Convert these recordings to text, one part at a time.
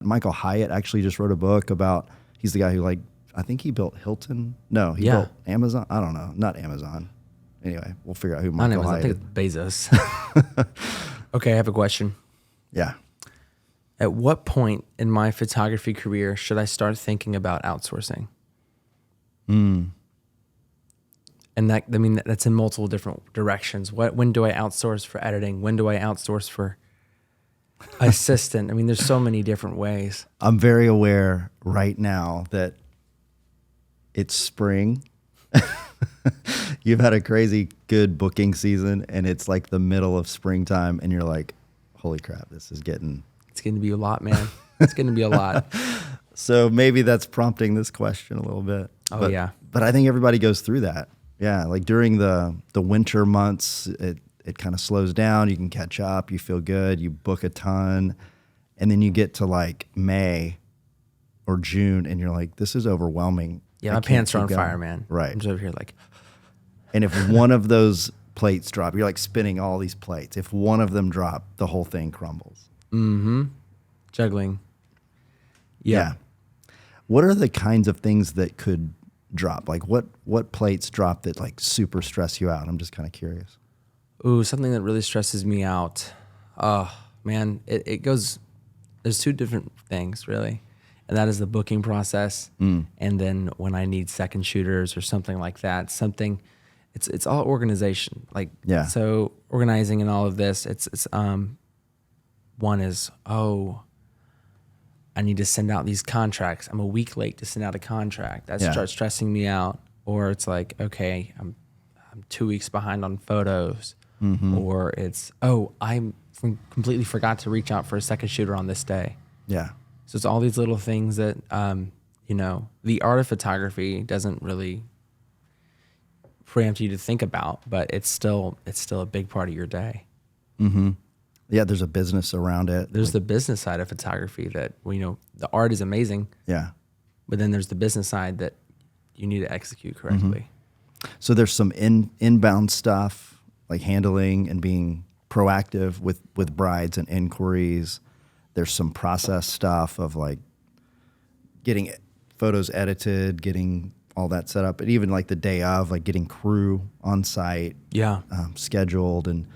Michael Hyatt actually just wrote a book about, he's the guy who I think he built Hilton. No, he built Amazon. I don't know. Not Amazon. Anyway, we'll figure out who Michael Hyatt is. I think it's Bezos. Okay, I have a question. Yeah. At what point in my photography career should I start thinking about outsourcing? And that's in multiple different directions. When do I outsource for editing? When do I outsource for assistant? There's so many different ways. I'm very aware right now that it's spring. You've had a crazy good booking season, and it's like the middle of springtime, and you're like, holy crap, it's getting to be a lot, man. It's going to be a lot. So maybe that's prompting this question a little bit. But I think everybody goes through that. Yeah, like during the winter months, it kind of slows down. You can catch up. You feel good. You book a ton. And then you get to like May or June, and you're like, this is overwhelming. Yeah, my pants are on fire, man. Right. I'm just over here like. And if one of those plates drop, you're like spinning all these plates. If one of them drop, the whole thing crumbles. Mm-hmm. Juggling. Yeah. What are the kinds of things that could drop? Like what plates drop that like super stress you out? I'm just kind of curious. Ooh, something that really stresses me out. Oh, man, it goes, there's two different things really. And that is the booking process. And then when I need second shooters or something like that, it's all organization. So organizing and all of this, it's one is, I need to send out these contracts. I'm a week late to send out a contract. That starts stressing me out. Or it's like, okay, I'm 2 weeks behind on photos. Or it's, I completely forgot to reach out for a second shooter on this day. Yeah. So it's all these little things that, the art of photography doesn't really preempt you to think about, but it's still a big part of your day. Mm-hmm. Yeah, there's a business around it. There's the business side of photography that, the art is amazing. Yeah. But then there's the business side that you need to execute correctly. So there's some inbound stuff, like handling and being proactive with brides and inquiries. There's some process stuff of like getting photos edited, getting all that set up, and even like the day of, like getting crew on site, scheduled. And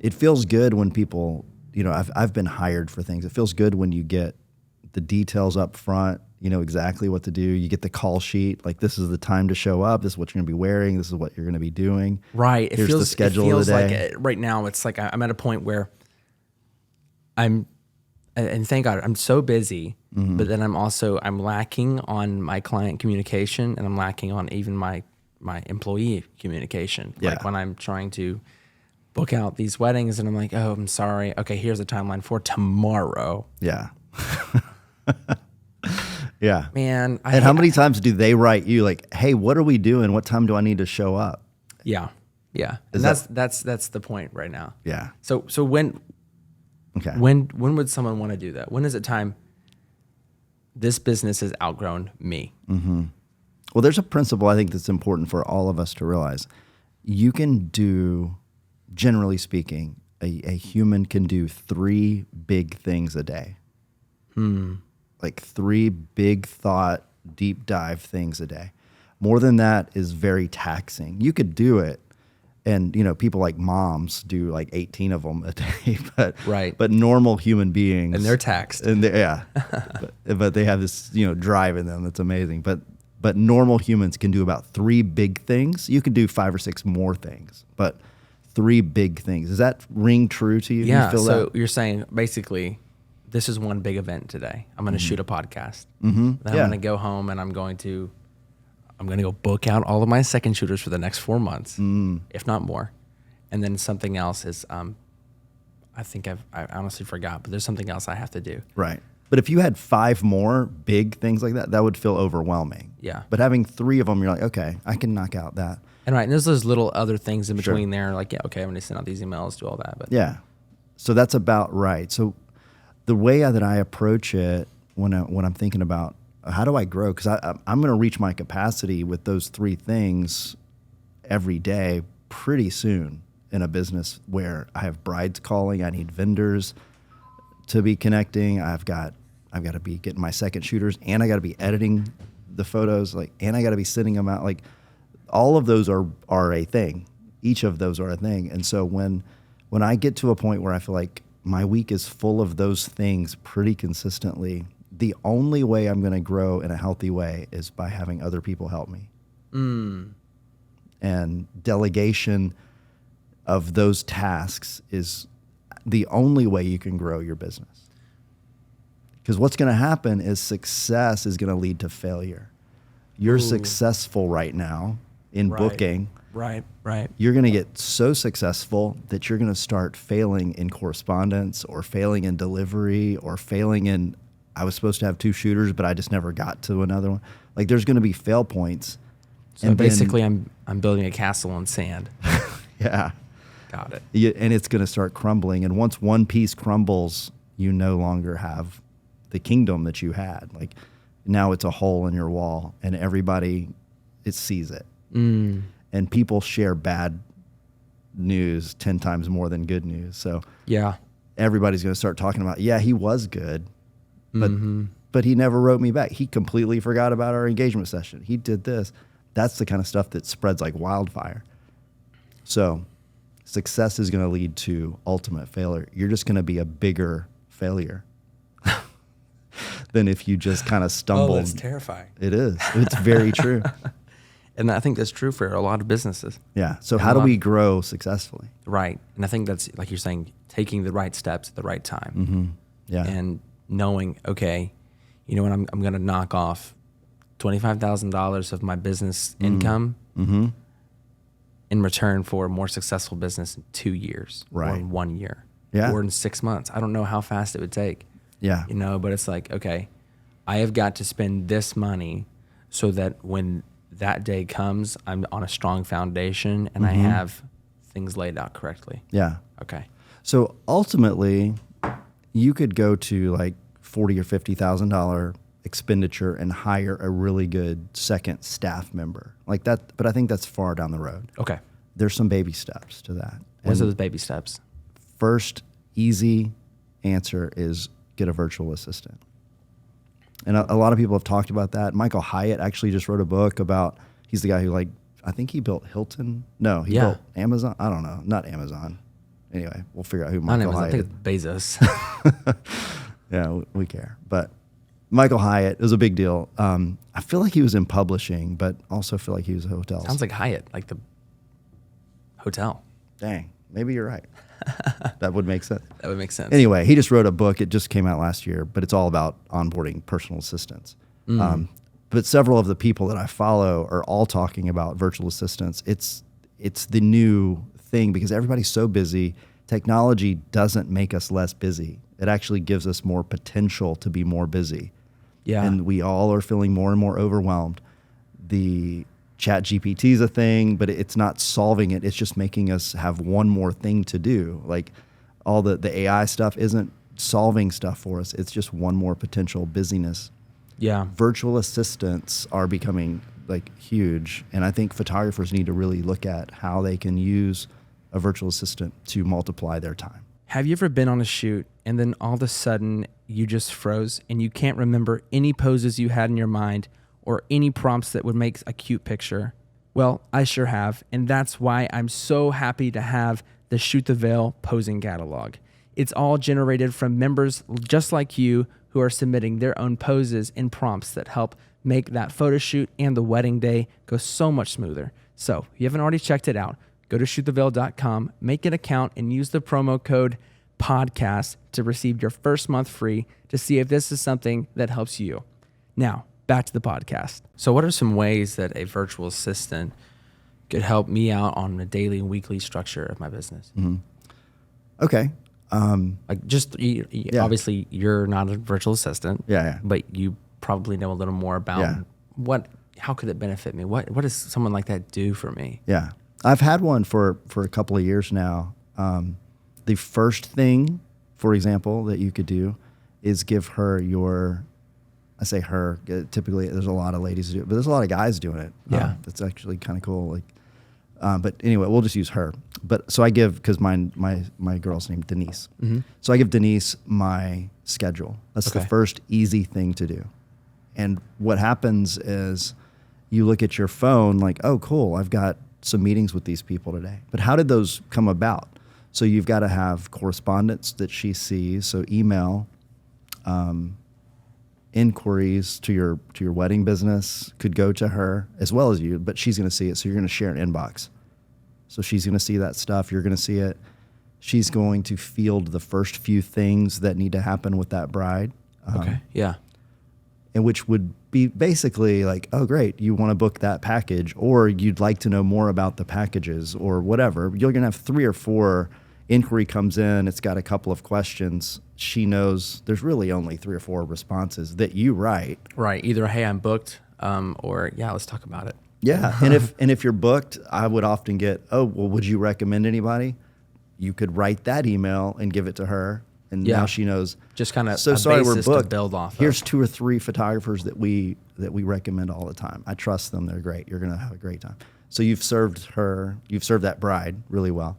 it feels good when people, I've been hired for things. It feels good when you get the details up front. You know exactly what to do. You get the call sheet. Like, this is the time to show up. This is what you're going to be wearing. This is what you're going to be doing. Right. Here's the schedule of the day. Like right now, it's like I'm at a point where and thank God, I'm so busy, but then I'm lacking on my client communication, and I'm lacking on even my employee communication. Yeah. Like when I'm trying to book out these weddings, and I'm like, oh, I'm sorry. Okay, here's a timeline for tomorrow. Yeah. Yeah. Man. How many times do they write you like, hey, what are we doing? What time do I need to show up? Yeah. Yeah. And that's the point right now. Yeah. So when would someone want to do that? When is it time this business has outgrown me? Mm-hmm. Well, there's a principle I think that's important for all of us to realize. You can do, generally speaking, a human can do 3 big things a day. Like 3 big thought, deep dive things a day. More than that is very taxing. You could do it. And, people like moms do like 18 of them a day, but normal human beings. And they're taxed. And but they have this, drive in them that's amazing. But normal humans can do about 3 big things. You could do 5 or 6 more things, but 3 big things. Does that ring true to you? Yeah. You feel so that? You're saying basically, this is one big event today. I'm going to shoot a podcast. Mm-hmm. Then I'm going to go home and I'm going to go book out all of my second shooters for the next 4 months, if not more. And then something else is, I think I honestly forgot, but there's something else I have to do. Right. But if you had 5 more big things like that, that would feel overwhelming. Yeah. But having 3 of them, you're like, okay, I can knock out that. And there's those little other things in between there, like, okay, I'm going to send out these emails, do all that. But yeah. So that's about right. So the way that I approach it when I'm thinking about how do I grow, because I'm going to reach my capacity with those 3 things every day pretty soon in a business where I have brides calling, I need vendors to be connecting, I've got I've got to be getting my second shooters, and I got to be editing the photos, like, and I got to be sending them out. Like, all of those are a thing. Each of those are a thing. And so when I get to a point where I feel like my week is full of those things pretty consistently, the only way I'm going to grow in a healthy way is by having other people help me. And delegation of those tasks is the only way you can grow your business. Because what's going to happen is success is going to lead to failure. You're successful right now in booking. Right. You're going to get so successful that you're going to start failing in correspondence, or failing in delivery, or failing in, I was supposed to have 2 shooters, but I just never got to another one. Like, there's going to be fail points. So and basically, I'm building a castle on sand. Yeah. Got it. And it's going to start crumbling. And once one piece crumbles, you no longer have the kingdom that you had. Like, now it's a hole in your wall, and everybody sees it. And people share bad news 10 times more than good news. So yeah, everybody's going to start talking about, yeah, he was good, but he never wrote me back. He completely forgot about our engagement session. He did this. That's the kind of stuff that spreads like wildfire. So success is going to lead to ultimate failure. You're just going to be a bigger failure than if you just kind of stumbled. Oh, that's terrifying. It is. It's very true. And I think that's true for a lot of businesses. Yeah. So how do we grow successfully? Right. And I think that's, like you're saying, taking the right steps at the right time. Yeah. And knowing, okay, you know what, I'm going to knock off $25,000 of my business income in return for a more successful business in 2 years or in 1 year or in 6 months. I don't know how fast it would take. Yeah. You know, but it's like, okay, I have got to spend this money so that when that day comes, I'm on a strong foundation and I have things laid out correctly. Yeah. Okay. So ultimately, you could go to like $40,000 or $50,000 expenditure and hire a really good second staff member like that. But I think that's far down the road. Okay. There's some baby steps to that. What are those baby steps? First, easy answer is get a virtual assistant. And a lot of people have talked about that. Michael Hyatt actually just wrote a book about, he's the guy who, like, I think he built Hilton. No, he built Amazon. I don't know. Not Amazon. Anyway, we'll figure out who Michael Hyatt is. I think it's Bezos. Yeah, we care. But Michael Hyatt is a big deal. I feel like he was in publishing, but also feel like he was hotels. Sounds like Hyatt, like the hotel. Dang, maybe you're right. That would make sense. That would make sense. Anyway, he just wrote a book. It just came out last year, but it's all about onboarding personal assistants. But several of the people that I follow are all talking about virtual assistants. It's the new thing because everybody's so busy. Technology doesn't make us less busy. It actually gives us more potential to be more busy. Yeah. And we all are feeling more and more overwhelmed. The Chat GPT is a thing, but it's not solving it. It's just making us have one more thing to do. Like all the AI stuff isn't solving stuff for us. It's just one more potential busyness. Yeah. Virtual assistants are becoming like huge. And I think photographers need to really look at how they can use a virtual assistant to multiply their time. Have you ever been on a shoot and then all of a sudden you just froze and you can't remember any poses you had in your mind or any prompts that would make a cute picture? Well, I sure have, and that's why I'm so happy to have the Shoot the Veil posing catalog. It's all generated from members just like you who are submitting their own poses and prompts that help make that photo shoot and the wedding day go so much smoother. So if you haven't already checked it out, go to shoottheveil.com, make an account, and use the promo code podcast to receive your first month free to see if this is something that helps you. Now, back to the podcast. So what are some ways that a virtual assistant could help me out on a daily and weekly structure of my business? Okay. Like just, obviously you're not a virtual assistant, but you probably know a little more about how could it benefit me? What does someone like that do for me? Yeah. I've had one for a couple of years now. The first thing, for example, that you could do is give her I say her, typically there's a lot of ladies who do it, but there's a lot of guys doing it. Yeah. That's actually kind of cool. Like, But anyway, we'll just use her. But so I give, because my girl's named Denise. Mm-hmm. So I give Denise my schedule. That's the Okay. first easy thing to do. And what happens is you look at your phone like, oh, cool, I've got some meetings with these people today. But how did those come about? So you've got to have correspondence that she sees. So email, inquiries to your wedding business could go to her as well as you, but she's going to see it. So you're going to share an inbox. So she's going to see that stuff. You're going to see it. She's going to field the first few things that need to happen with that bride. Okay. Yeah. And which would be basically like, oh, great, you want to book that package, or you'd like to know more about the packages or whatever. You're going to have 3 or 4 inquiry comes in. It's got a couple of questions. She knows there's really only 3 or 4 responses that you write. Right. Either, hey, I'm booked, or yeah, let's talk about it. Yeah. and if you're booked, I would often get, oh, well, would you recommend anybody? You could write that email and give it to her. And Yeah. now she knows. Just kind of So a sorry, we're basis to booked. build off of. Here's 2 or 3 photographers that we recommend all the time. I trust them. They're great. You're going to have a great time. So you've served that bride really well.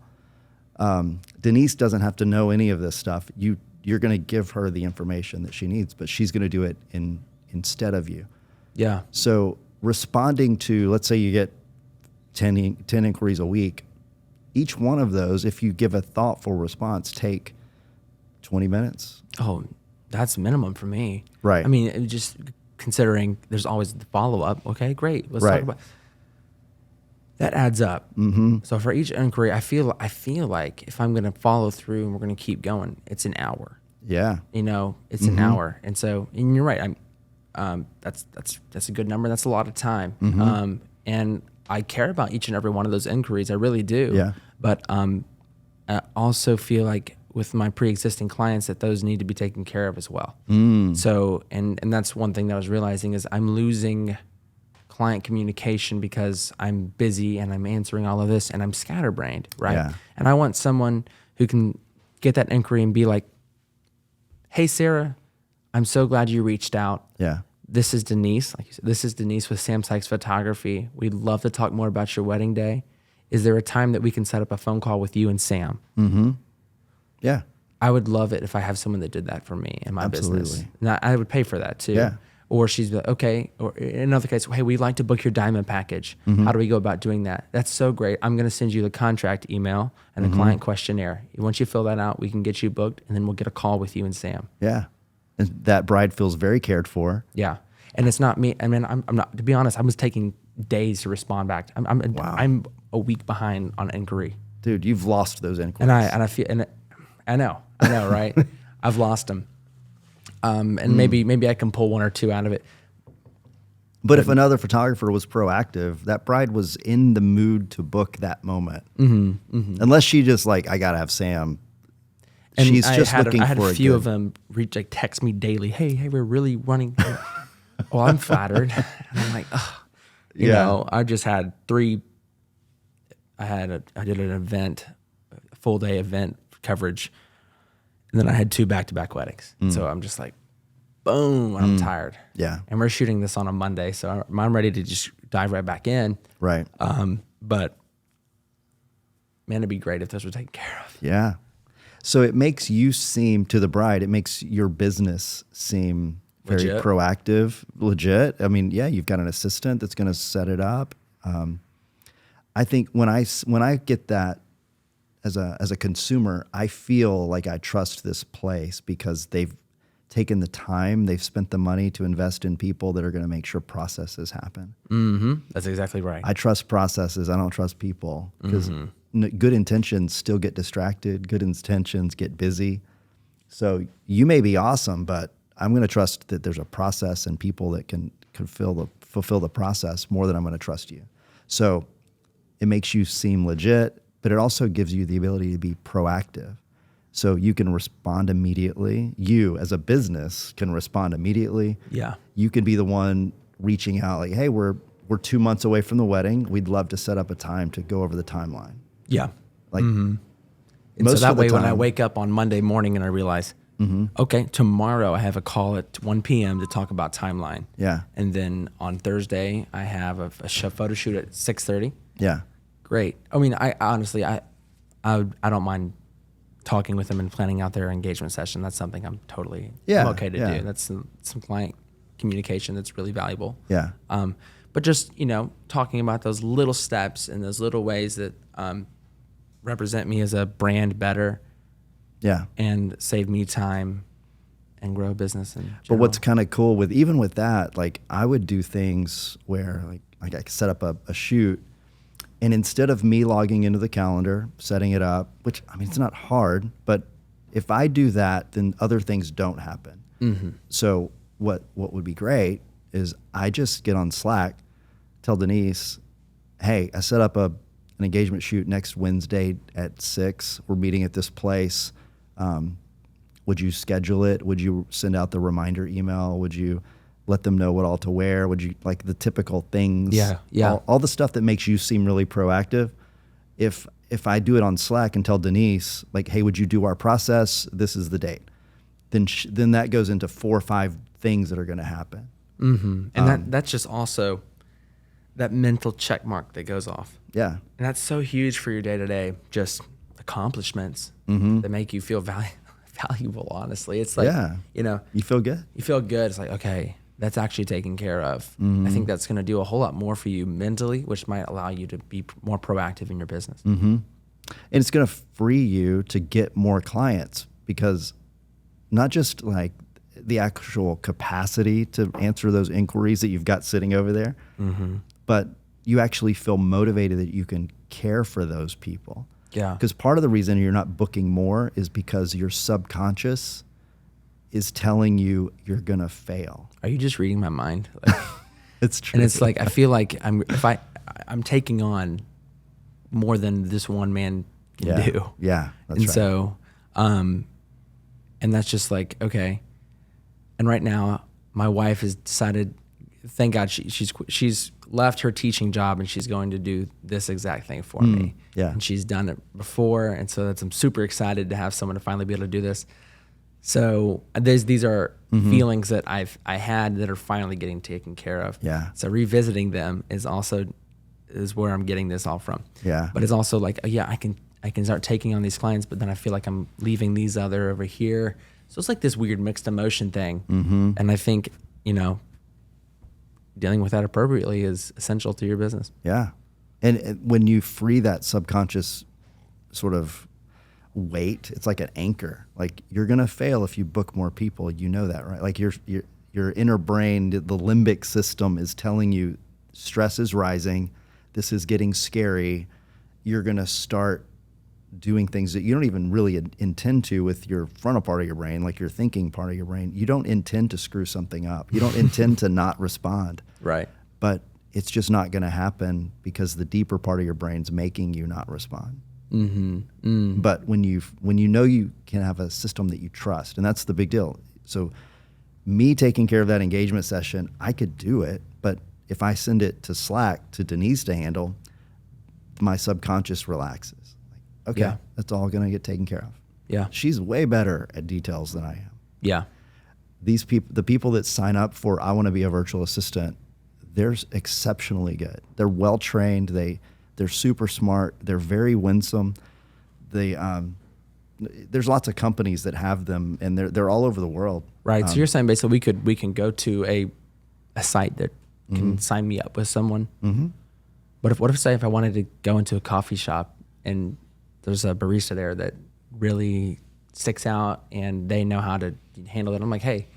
Denise doesn't have to know any of this stuff. You're going to give her the information that she needs, but she's going to do it instead of you. Yeah. So responding to, let's say you get 10 inquiries a week, each one of those, if you give a thoughtful response, take 20 minutes. Oh, that's minimum for me. Right. I mean, just considering there's always the follow-up. Okay, great. Let's Right. talk about that. Adds up. Mm-hmm. So for each inquiry, I feel like if I'm going to follow through and we're going to keep going, it's an hour. Yeah. It's an hour. And so, and you're right. That's a good number. That's a lot of time. And I care about each and every one of those inquiries. I really do. Yeah. But I also feel like with my pre-existing clients that those need to be taken care of as well. So, and that's one thing that I was realizing is I'm losing client communication because I'm busy and I'm answering all of this and I'm scatterbrained, right? Yeah. And I want someone who can get that inquiry and be like, hey, Sarah, I'm so glad you reached out. Yeah. This is Denise. Like you said, this is Denise with Sam Sykes Photography. We'd love to talk more about your wedding day. Is there a time that we can set up a phone call with you and Sam? Yeah. I would love it if I have someone that did that for me in my business. Absolutely. Now, I would pay for that too. Yeah. Or she's like, okay. Or in another case, hey, we'd like to book your diamond package. How do we go about doing that? That's so great. I'm going to send you the contract email and a client questionnaire. Once you fill that out, we can get you booked, and then we'll get a call with you and Sam. Yeah. And that bride feels very cared for. Yeah. And it's not me. I mean, I'm not, to be honest, I was taking days to respond back. I'm a week behind on inquiry. Dude, you've lost those inquiries. And I feel, and I know, right? I've lost them. And maybe I can pull 1 or 2 out of it. But if another photographer was proactive, that bride was in the mood to book that moment. Unless she just like, I got to have Sam. And She's just looking I had for a few of them text me daily. Hey, we're really running. Well, I'm flattered. And I'm like, oh, you know, I just had 3. I did an event, a full day event coverage. And then I had 2 back-to-back weddings. So I'm just like, boom, I'm tired. Yeah. And we're shooting this on a Monday. So I'm ready to just dive right back in. Right. But man, it'd be great if those were taken care of. Yeah. So it makes you seem, to the bride, it makes your business seem very Legit. proactive, legit. I mean, yeah, you've got an assistant that's going to set it up. I think when I get that as a consumer, I feel like I trust this place because they've taken the time, they've spent the money to invest in people that are going to make sure processes happen. That's exactly right. I trust processes. I don't trust people because good intentions still get distracted. Good intentions get busy. So you may be awesome, but I'm going to trust that there's a process and people that can fulfill the process more than I'm going to trust you. So it makes you seem legit, but it also gives you the ability to be proactive. So you can respond immediately. You as a business can respond immediately. Yeah. You could be the one reaching out like, hey, we're 2 months away from the wedding. We'd love to set up a time to go over the timeline. Yeah. Like And most so that of the way, when I time- wake up on Monday morning and I realize, okay, tomorrow I have a call at 1 p.m. to talk about timeline. Yeah. And then on Thursday, I have a photo shoot at 6:30. Yeah. great. I mean, I honestly, I don't mind talking with them and planning out their engagement session. That's something I'm okay to do. That's some client communication that's really valuable. Yeah. But just, talking about those little steps and those little ways that represent me as a brand better. Yeah. And save me time and grow a business in general. But what's kind of cool even with that, like I would do things where like I could set up a shoot, and instead of me logging into the calendar, setting it up, which I mean, it's not hard, but if I do that, then other things don't happen. Mm-hmm. So what would be great is I just get on Slack, tell Denise, hey, I set up an engagement shoot next Wednesday at 6. We're meeting at this place. Would you schedule it? Would you send out the reminder email? Would you let them know what all to wear? Would you, like, the typical things? Yeah. All the stuff that makes you seem really proactive. If I do it on Slack and tell Denise, like, hey, would you do our process? This is the date. Then that goes into 4 or 5 things that are going to happen. Mm-hmm. And that's just also that mental check mark that goes off. Yeah. And that's so huge for your day-to-day, just accomplishments that make you feel valuable, honestly. It's like, you feel good. You feel good. It's like, okay, that's actually taken care of. I think that's going to do a whole lot more for you mentally, which might allow you to be more proactive in your business. Mm-hmm. And it's going to free you to get more clients, because not just like the actual capacity to answer those inquiries that you've got sitting over there, but you actually feel motivated that you can care for those people. Yeah. Because part of the reason you're not booking more is because your subconscious is telling you you're going to fail. Are you just reading my mind? Like, it's true. And it's like, I feel like I'm taking on more than this one man can do. Yeah. That's and right. so, and that's just like, okay. And right now my wife has decided, thank God she's left her teaching job and she's going to do this exact thing for me. Yeah. And she's done it before. And so I'm super excited to have someone to finally be able to do this. So these are feelings that I had that are finally getting taken care of. Yeah. So revisiting them is where I'm getting this all from. Yeah. But it's also like, I can start taking on these clients, but then I feel like I'm leaving these other over here. So it's like this weird mixed emotion thing. And I think, dealing with that appropriately is essential to your business. Yeah. And when you free that subconscious sort of weight, it's like an anchor. Like, you're going to fail if you book more people. You know that, right? Like your inner brain, the limbic system is telling you stress is rising. This is getting scary. You're going to start doing things that you don't even really intend to with your frontal part of your brain, like your thinking part of your brain. You don't intend to screw something up. You don't intend to not respond. Right. But it's just not going to happen because the deeper part of your brain's making you not respond. But when you know you can have a system that you trust, and that's the big deal. So me taking care of that engagement session, I could do it, but if I send it to Slack to Denise to handle, my subconscious relaxes. Like, okay, that's all going to get taken care of. Yeah. She's way better at details than I am. Yeah. These people, the people that sign up for I want to be a virtual assistant, they're exceptionally good. They're well trained. They're super smart. They're very winsome. There's lots of companies that have them, and they're all over the world. Right. So you're saying basically we can go to a site that can sign me up with someone. But what if I wanted to go into a coffee shop and there's a barista there that really sticks out and they know how to handle it? I'm like, hey,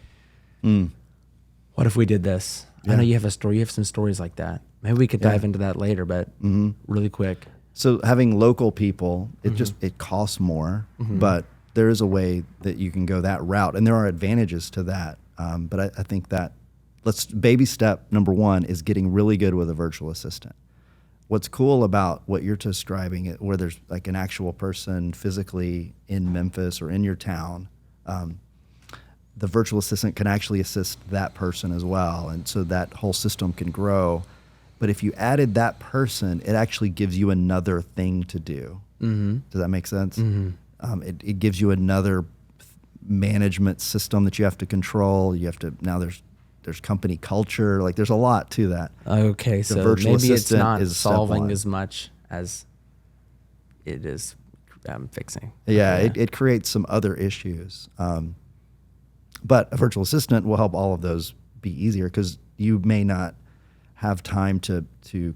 what if we did this? I know you have a story. You have some stories like that. Maybe we could dive into that later, but really quick. So having local people, it costs more, but there is a way that you can go that route, and there are advantages to that. But I think that baby step number 1 is getting really good with a virtual assistant. What's cool about what you're describing, where there's like an actual person physically in Memphis or in your town, the virtual assistant can actually assist that person as well, and so that whole system can grow. But if you added that person, it actually gives you another thing to do. Does that make sense? It gives you another management system that you have to control. Now there's company culture. Like, there's a lot to that. Okay, The so virtual maybe it's assistant not is step solving one. as much as it is fixing. Yeah, it creates some other issues. But a virtual assistant will help all of those be easier because you may not have time to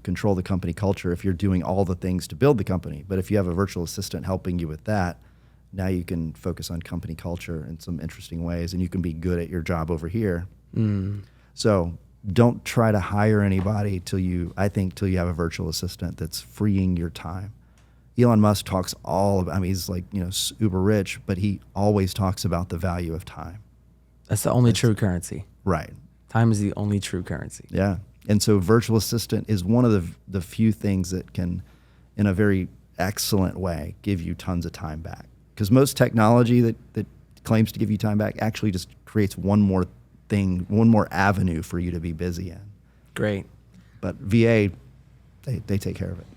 control the company culture if you're doing all the things to build the company. But if you have a virtual assistant helping you with that, now you can focus on company culture in some interesting ways, and you can be good at your job over here. So don't try to hire anybody till you have a virtual assistant that's freeing your time. Elon Musk talks all about, I mean, he's like, uber rich, but he always talks about the value of time. That's the only true currency. Right. Time is the only true currency. Yeah. And so virtual assistant is one of the few things that can, in a very excellent way, give you tons of time back. Because most technology that claims to give you time back actually just creates one more thing, one more avenue for you to be busy in. Great. But VA, they take care of it.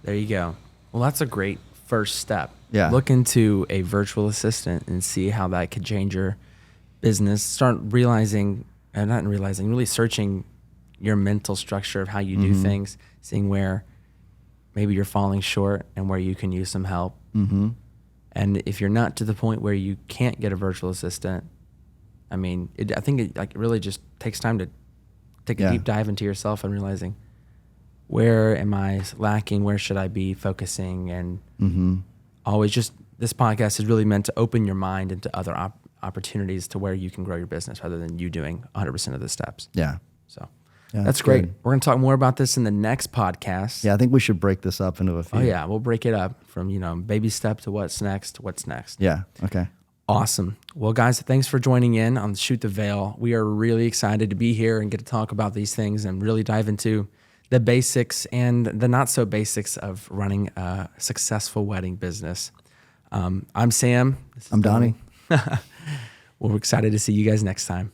There you go. Well, that's a great first step. Yeah. Look into a virtual assistant and see how that could change your business. Start really searching your mental structure of how you do things, seeing where maybe you're falling short and where you can use some help. And if you're not to the point where you can't get a virtual assistant, I mean, I think it really just takes time to take a deep dive into yourself and realizing, where am I lacking? Where should I be focusing? And always just, this podcast is really meant to open your mind into other opportunities to where you can grow your business rather than you doing 100% of the steps. Yeah. So Yeah, that's great. good. We're going to talk more about this in the next podcast. Yeah, I think we should break this up into a few. Oh yeah. We'll break it up from, baby step to what's next. Yeah. Okay. Awesome. Well, guys, thanks for joining in on Shoot the Veil. We are really excited to be here and get to talk about these things and really dive into the basics and the not so basics of running a successful wedding business. I'm Sam. I'm Donny. Well, we're excited to see you guys next time.